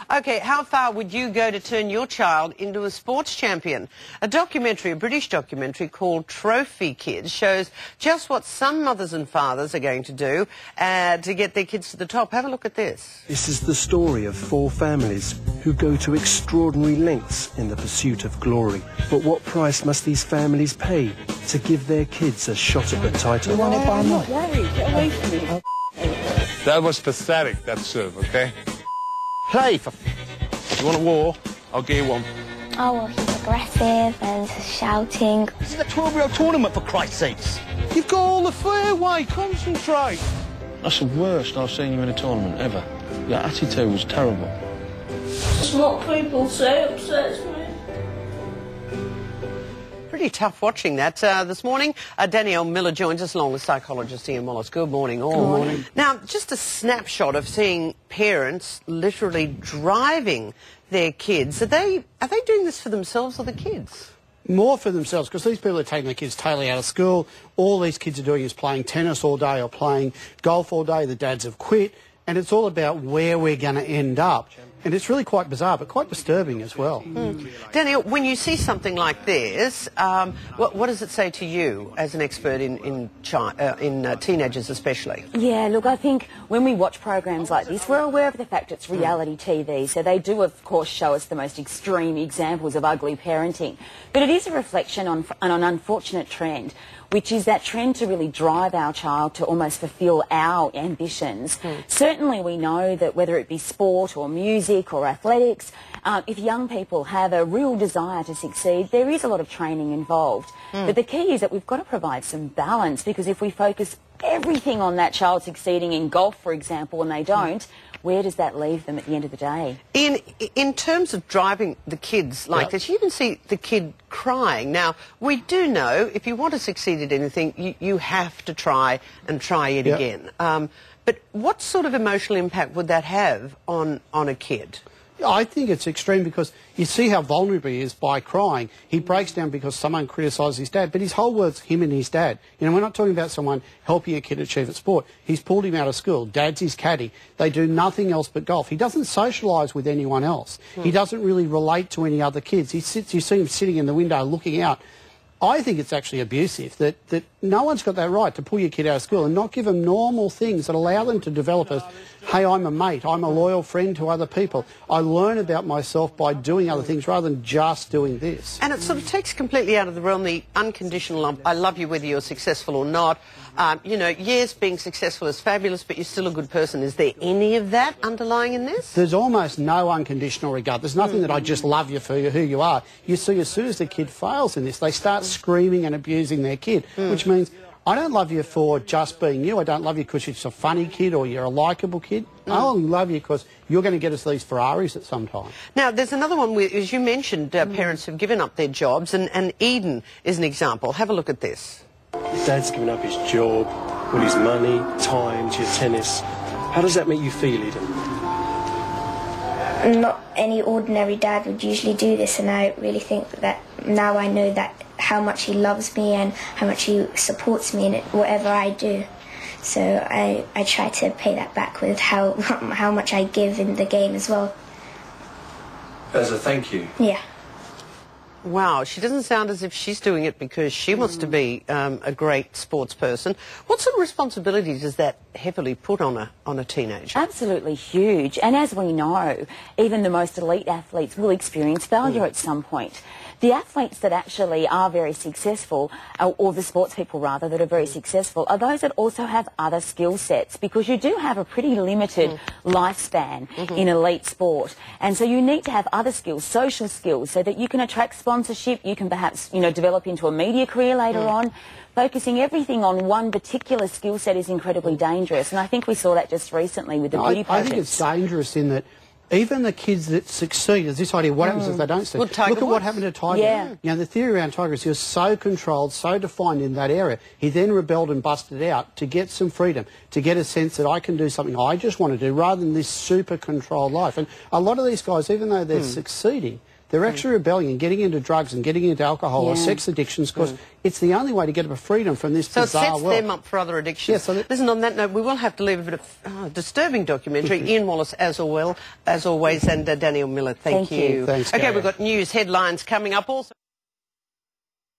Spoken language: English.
Okay, how far would you go to turn your child into a sports champion? A documentary, a British documentary called Trophy Kids, shows just what some mothers and fathers are going to do to get their kids to the top. Have a look at this. This is the story of 4 families who go to extraordinary lengths in the pursuit of glory. But what price must these families pay to give their kids a shot at the title? I'm not worried. Get away from me. That was pathetic, that serve, okay? Play! You want a war? I'll give you one. Oh, well, he's aggressive and shouting. This is a 12-year-old tournament, for Christ's sakes. You've got all the fairway, concentrate. That's the worst I've seen you in a tournament ever. Your attitude was terrible. It's what people say upsets me. Pretty tough watching that. This morning, Dannielle Miller joins us along with psychologist Ian Wallace. Good morning, all. Good morning. Now, just a snapshot of seeing parents literally driving their kids. Are they doing this for themselves or the kids? More for themselves, because these people are taking their kids totally out of school. All these kids are doing is playing tennis all day or playing golf all day. The dads have quit, and it's all about where we're going to end up. And it's really quite bizarre, but quite disturbing as well. Dannielle, when you see something like this, what does it say to you as an expert in teenagers especially? Yeah, look, I think when we watch programs like this, we're aware of the fact it's reality TV, so they do, of course, show us the most extreme examples of ugly parenting. But it is a reflection on an unfortunate trend, which is that trend to really drive our child to almost fulfil our ambitions. Certainly we know that whether it be sport or music or athletics, if young people have a real desire to succeed, there is a lot of training involved. But the key is that we've got to provide some balance, because if we focus everything on that child succeeding in golf, for example, and they don't, where does that leave them at the end of the day? In terms of driving the kids like this, you even see the kid crying. Now, we do know if you want to succeed at anything, you have to try and try it again. But what sort of emotional impact would that have on a kid? I think it's extreme, because you see how vulnerable he is by crying. He breaks down because someone criticises his dad, but his whole world's him and his dad. You know, we're not talking about someone helping a kid achieve at sport. He's pulled him out of school. Dad's his caddy. They do nothing else but golf. He doesn't socialise with anyone else. He doesn't really relate to any other kids. You see him sitting in the window looking out. I think it's actually abusive that no one's got that right to pull your kid out of school and not give them normal things that allow them to develop as, hey, I'm a mate, I'm a loyal friend to other people. I learn about myself by doing other things rather than just doing this. And it sort of takes completely out of the realm the unconditional love. I love you whether you're successful or not. You know, yes, being successful is fabulous, but you're still a good person. Is there any of that underlying in this? There's almost no unconditional regard. There's nothing that I just love you for who you are. You see, as soon as the kid fails in this, they start screaming and abusing their kid, which means I don't love you for just being you. I don't love you because you're a funny kid or you're a likeable kid. I only love you because you're going to get us these Ferraris at some time. Now, there's another one where, as you mentioned, parents have given up their jobs, and Eden is an example. Have a look at this. Dad's given up his job, all his money, time to your tennis. How does that make you feel, Eden? Not any ordinary dad would usually do this, and I really think that now I know that how much he loves me and how much he supports me in whatever I do. So I try to pay that back with how much I give in the game as well. As a thank you? Yeah. Wow, she doesn't sound as if she's doing it because she wants to be a great sports person. What sort of responsibilities does that heavily put on a teenager? Absolutely huge. And as we know, even the most elite athletes will experience failure at some point. The athletes that actually are very successful, or the sports people rather, that are very successful, are those that also have other skill sets, because you do have a pretty limited lifespan in elite sport. And so you need to have other skills, social skills, so that you can attract sponsorship, you can perhaps, you know, develop into a media career later on. Focusing everything on one particular skill set is incredibly dangerous. And I think we saw that just recently with the beauty project. I think it's dangerous in that even the kids that succeed, there's this idea, what happens if they don't succeed? Well, Look at what happened to Tiger. You know, the theory around Tiger is he was so controlled, so defined in that area. He then rebelled and busted out to get some freedom, to get a sense that I can do something I just want to do rather than this super controlled life. And a lot of these guys, even though they're succeeding, They're actually rebelling, getting into drugs and getting into alcohol or sex addictions because it's the only way to get them freedom from this bizarre world. So it sets them up for other addictions. Yeah, so listen, on that note, we will have to leave a bit of disturbing documentary. Ian Wallace, as always, and Dannielle Miller, thank you. Thanks, okay, Kerri. we've got news headlines coming up also.